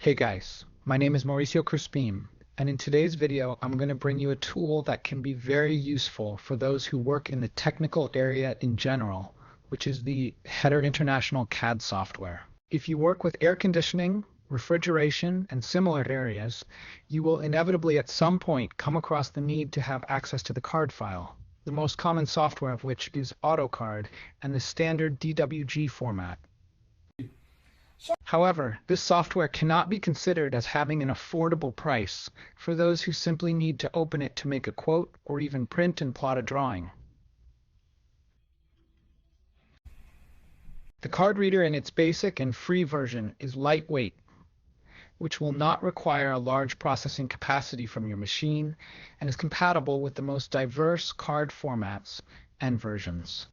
Hey guys, my name is Mauricio Crispim, and in today's video I'm going to bring you a tool that can be very useful for those who work in the technical area in general, which is the Header International CAD software. If you work with air conditioning, refrigeration, and similar areas, you will inevitably at some point come across the need to have access to the CAD file, the most common software of which is AutoCAD and the standard DWG format. However, this software cannot be considered as having an affordable price for those who simply need to open it to make a quote or even print and plot a drawing. The CAD Reader in its basic and free version is lightweight, which will not require a large processing capacity from your machine and is compatible with the most diverse CAD formats and versions.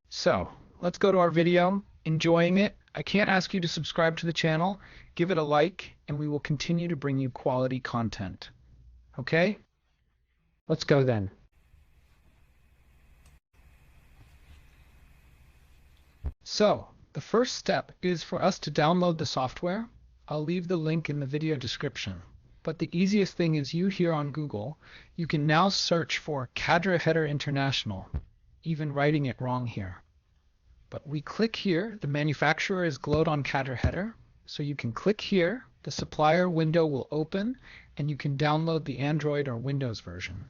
So, let's go to our video. Enjoying it? I can't ask you to subscribe to the channel, give it a like, and we will continue to bring you quality content. Okay? Let's go then. So, the first step is for us to download the software. I'll leave the link in the video description. But the easiest thing is you here on Google, you can now search for CAD Reader International, even writing it wrong here. But we click here, the manufacturer is glowed on CAD Reader, so you can click here, the supplier window will open, and you can download the Android or Windows version.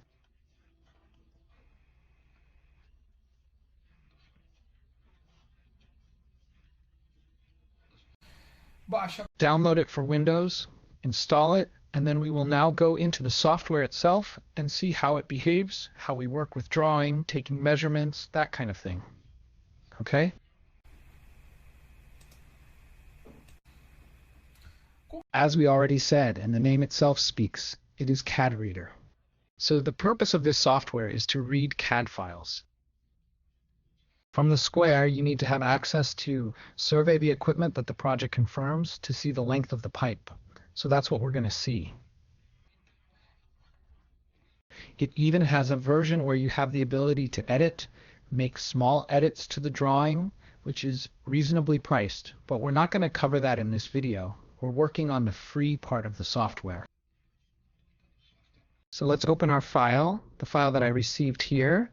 Download it for Windows, install it, and then we will now go into the software itself and see how it behaves, how we work with drawing, taking measurements, that kind of thing. Okay? As we already said, and the name itself speaks, it is CAD Reader. So the purpose of this software is to read CAD files. From the square, you need to have access to survey the equipment that the project confirms to see the length of the pipe. So that's what we're going to see. It even has a version where you have the ability to edit, make small edits to the drawing, which is reasonably priced, but we're not going to cover that in this video. We're working on the free part of the software. So let's open our file, the file that I received here.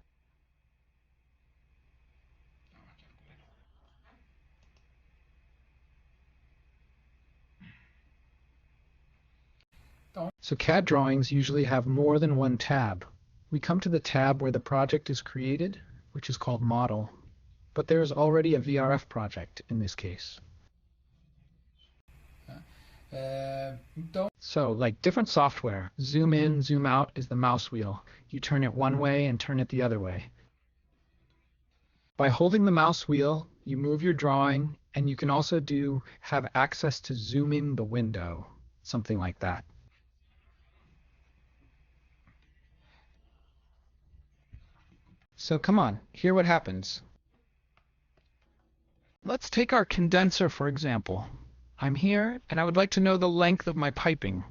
So CAD drawings usually have more than one tab. We come to the tab where the project is created, which is called Model, but there is already a VRF project in this case. So, like different software, zoom in, zoom out is the mouse wheel. You turn it one way and turn it the other way. By holding the mouse wheel, you move your drawing, and you can also have access to zoom in the window, something like that. So come on, hear what happens. Let's take our condenser for example. I'm here, and I would like to know the length of my piping.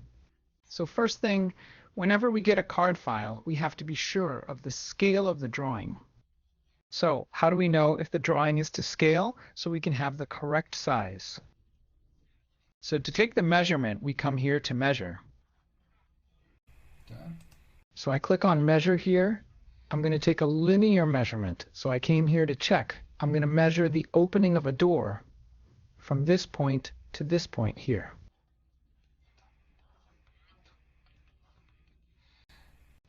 So first thing, whenever we get a CAD file, we have to be sure of the scale of the drawing. So how do we know if the drawing is to scale so we can have the correct size? So to take the measurement, we come here to measure. So I click on measure here. I'm going to take a linear measurement. So I came here to check. I'm going to measure the opening of a door from this point to this point here.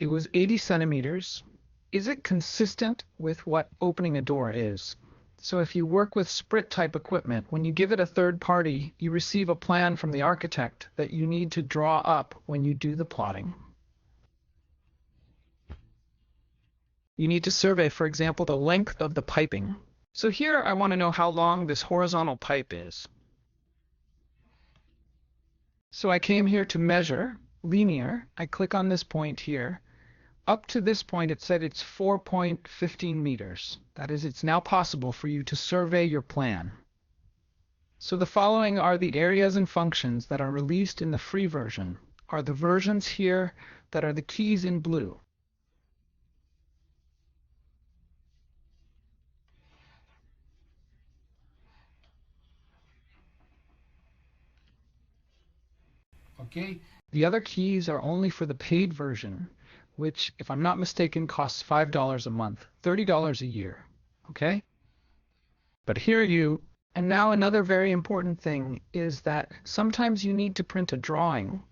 It was 80 centimeters. Is it consistent with what opening a door is? So if you work with Sprit type equipment, when you give it a third party, you receive a plan from the architect that you need to draw up when you do the plotting. You need to survey, for example, the length of the piping. So here I want to know how long this horizontal pipe is. So I came here to measure, linear. I click on this point here. Up to this point, it said it's 4.15 meters. That is, it's now possible for you to survey your plan. So the following are the areas and functions that are released in the free version, are the versions here that are the keys in blue. Okay. The other keys are only for the paid version, which, if I'm not mistaken, costs $5 a month, $30 a year. Okay? But here you, and now another very important thing is that sometimes you need to print a drawing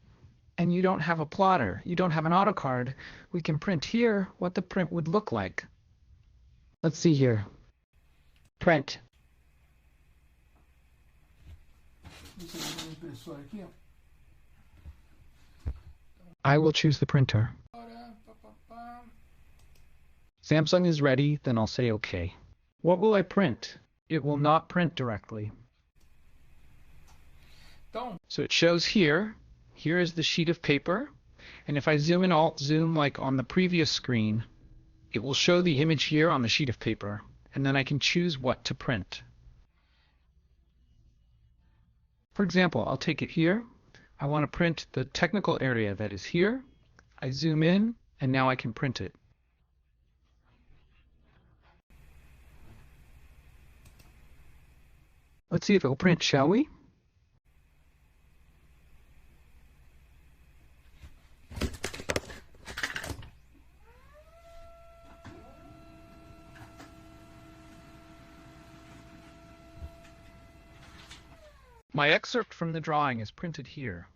and you don't have a plotter, you don't have an AutoCAD. We can print here what the print would look like. Let's see here. Print. I will choose the printer. Samsung is ready, then I'll say OK. What will I print? It will not print directly. So it shows here. Here is the sheet of paper. And if I zoom in, Alt Zoom like on the previous screen, it will show the image here on the sheet of paper. And then I can choose what to print. For example, I'll take it here. I want to print the technical area that is here. I zoom in, and now I can print it. Let's see if it will print, shall we? My excerpt from the drawing is printed here.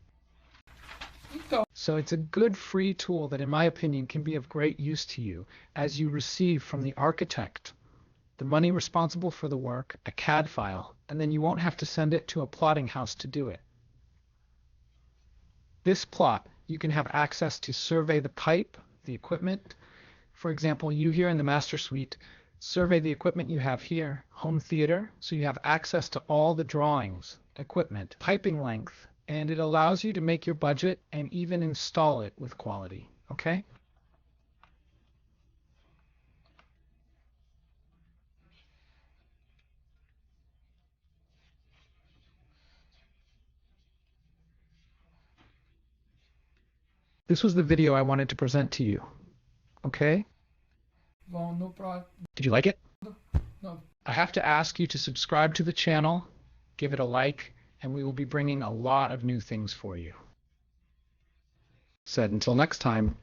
So it's a good free tool that, in my opinion, can be of great use to you as you receive from the architect the money responsible for the work, a CAD file, and then you won't have to send it to a plotting house to do it. This plot, you can have access to survey the pipe, the equipment. For example, you here in the master suite, survey the equipment you have here, home theater, so you have access to all the drawings, equipment, piping length, and it allows you to make your budget and even install it with quality, okay? This was the video I wanted to present to you, okay? Well, no problem. Did you like it? No. I have to ask you to subscribe to the channel, give it a like, and we will be bringing a lot of new things for you. Said until next time.